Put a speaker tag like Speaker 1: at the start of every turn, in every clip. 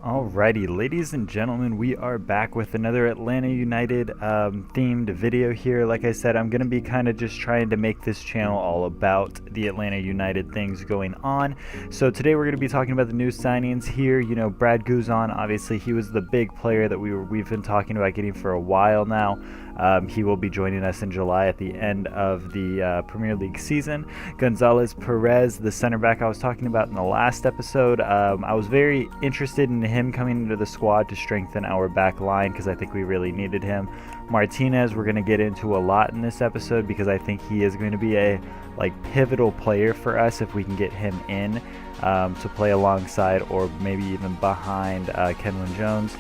Speaker 1: Alrighty, ladies and gentlemen, we are back with another Atlanta United themed video here. Like I said, I'm going to be kind of just trying to make this channel all about the Atlanta United things going on. So today we're going to be talking about the new signings here. You know, Brad Guzan, obviously he was the big player that we've been talking about getting for a while now. He will be joining us in July at the end of the Premier League season. Gonzalez, Perez, the center back I was talking about in the last episode. I was very interested in him coming into the squad to strengthen our back line because I think we really needed him. Martinez, we're going to get into a lot in this episode because I think he is going to be a pivotal player for us if we can get him in to play alongside or maybe even behind Kenwin Jones.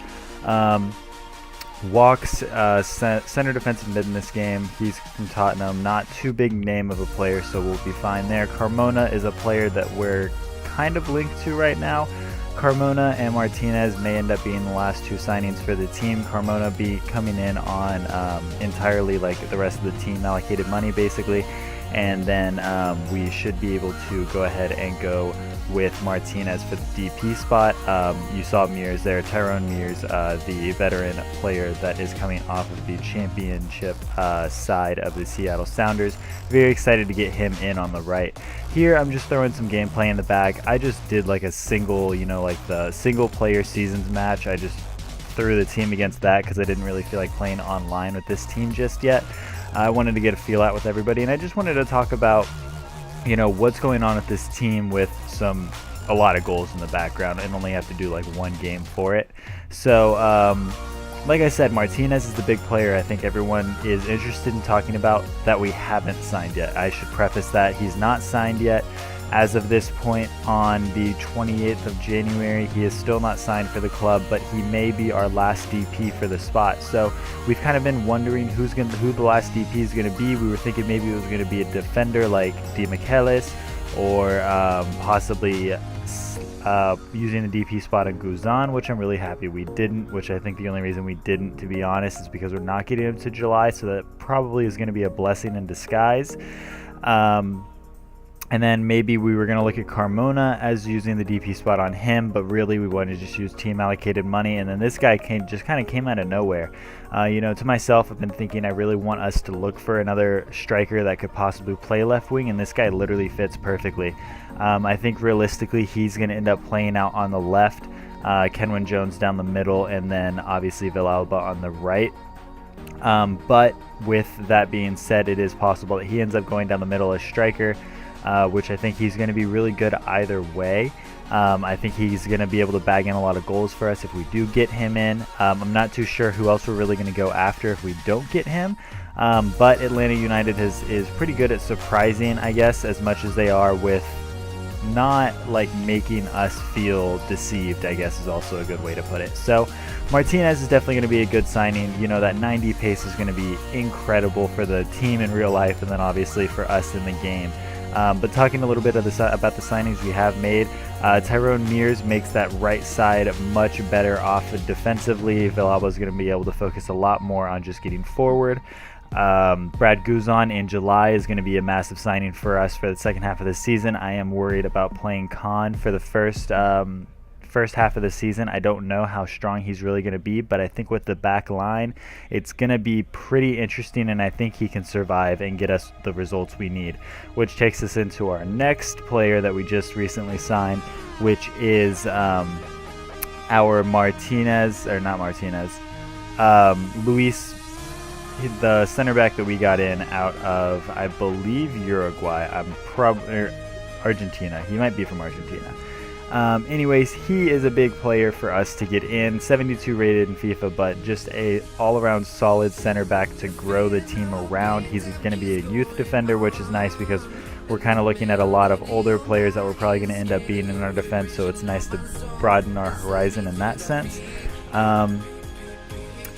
Speaker 1: Walks center defensive mid in this game. He's from Tottenham, not too big name of a player, so we'll be fine there. Carmona is a player that we're kind of linked to right now. Carmona and Martinez may end up being the last two signings for the team. Carmona be coming in on entirely like the rest of the team allocated money basically, and then we should be able to go ahead and go with Martinez for the DP spot. You saw Mears there, Tyrone Mears, the veteran player that is coming off of the championship side of the Seattle Sounders. Very excited to get him in on the right. Here I'm just throwing some gameplay in the bag. I just did like a single, like the single player seasons match. I just threw the team against that because I didn't really feel like playing online with this team just yet. I wanted to get a feel out with everybody, and I just wanted to talk about what's going on with this team with a lot of goals in the background and only have to do like one game for it. So like I said, Martinez is the big player I think everyone is interested in talking about that we haven't signed yet. I should preface that he's not signed yet. As of this point on the 28th of January, he is still not signed for the club, but he may be our last DP for the spot. So we've kind of been wondering who the last DP is going to be. We were thinking maybe it was going to be a defender like Di Michelis, or possibly using the DP spot on Guzan, which I'm really happy we didn't, which I think the only reason we didn't, to be honest, is because we're not getting him to July, so that probably is going to be a blessing in disguise. And then maybe we were going to look at Carmona as using the DP spot on him, but really we wanted to just use team allocated money. And then this guy just kind of came out of nowhere. To myself, I've been thinking I really want us to look for another striker that could possibly play left wing, and this guy literally fits perfectly. I think realistically he's going to end up playing out on the left, Kenwin Jones down the middle, and then obviously Villalba on the right. But with that being said, it is possible that he ends up going down the middle as striker. Which I think he's going to be really good either way. I think he's going to be able to bag in a lot of goals for us if we do get him in. I'm not too sure who else we're really going to go after if we don't get him. But Atlanta United is pretty good at surprising, I guess, as much as they are with not like making us feel deceived, I guess is also a good way to put it. So Martinez is definitely going to be a good signing. That 90 pace is going to be incredible for the team in real life, and then obviously for us in the game. But talking a little bit about the signings we have made, Tyrone Mears makes that right side much better off defensively. Villalba is going to be able to focus a lot more on just getting forward. Brad Guzan in July is going to be a massive signing for us for the second half of the season. I am worried about playing Khan for the first half of the season. I don't know how strong he's really going to be, but I think with the back line, it's going to be pretty interesting, and I think he can survive and get us the results we need, which takes us into our next player that we just recently signed, which is our Martinez, or not Martinez, Luis, the center back that we got in out of, I believe, Uruguay. Argentina. He might be from Argentina. Anyways, he is a big player for us to get in, 72 rated in FIFA, but just a all-around solid center back to grow the team around. He's going to be a youth defender, which is nice because we're kind of looking at a lot of older players that we're probably going to end up being in our defense, so it's nice to broaden our horizon in that sense.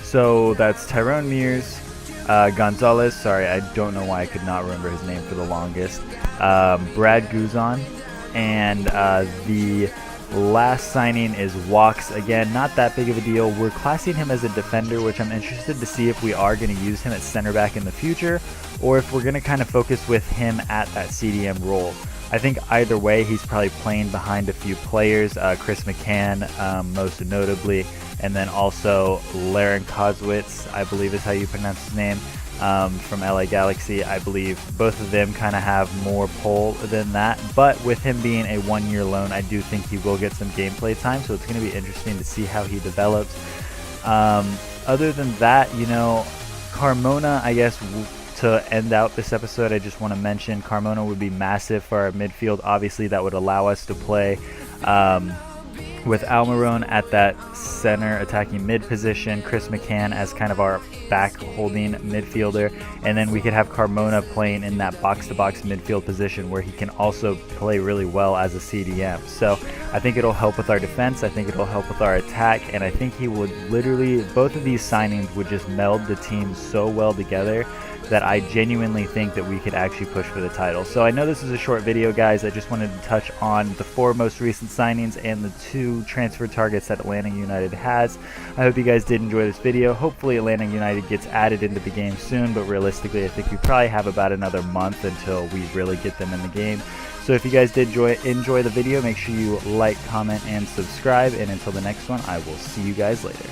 Speaker 1: So that's Tyrone Mears, Gonzalez, sorry, I don't know why I could not remember his name for the longest, Brad Guzan, and the last signing is Walks. Again, not that big of a deal. We're classing him as a defender, which I'm interested to see if we are going to use him at center back in the future, or if we're going to kind of focus with him at that CDM role. I think either way, he's probably playing behind a few players, Chris McCann most notably, and then also Laren Kozwitz, I believe is how you pronounce his name, from LA Galaxy. I believe both of them kind of have more pull than that, but with him being a 1-year loan, I do think he will get some gameplay time, so it's going to be interesting to see how he develops. Other than that, you know, Carmona, I guess, to end out this episode, I just want to mention Carmona would be massive for our midfield. Obviously, that would allow us to play with Almiron at that center attacking mid position, Chris McCann as kind of our back holding midfielder, and then we could have Carmona playing in that box-to-box midfield position where he can also play really well as a CDM. So I think it'll help with our defense, I think it'll help with our attack, and I think he would literally, both of these signings would just meld the team so well together that I genuinely think that we could actually push for the title. So I know this is a short video, guys. I just wanted to touch on the 4 most recent signings and the 2 transfer targets that Atlanta United has. I hope you guys did enjoy this video. Hopefully Atlanta United gets added into the game soon, but realistically I think we probably have about another month until we really get them in the game. So if you guys did enjoy the video, make sure you like, comment, and subscribe. And until the next one, I will see you guys later.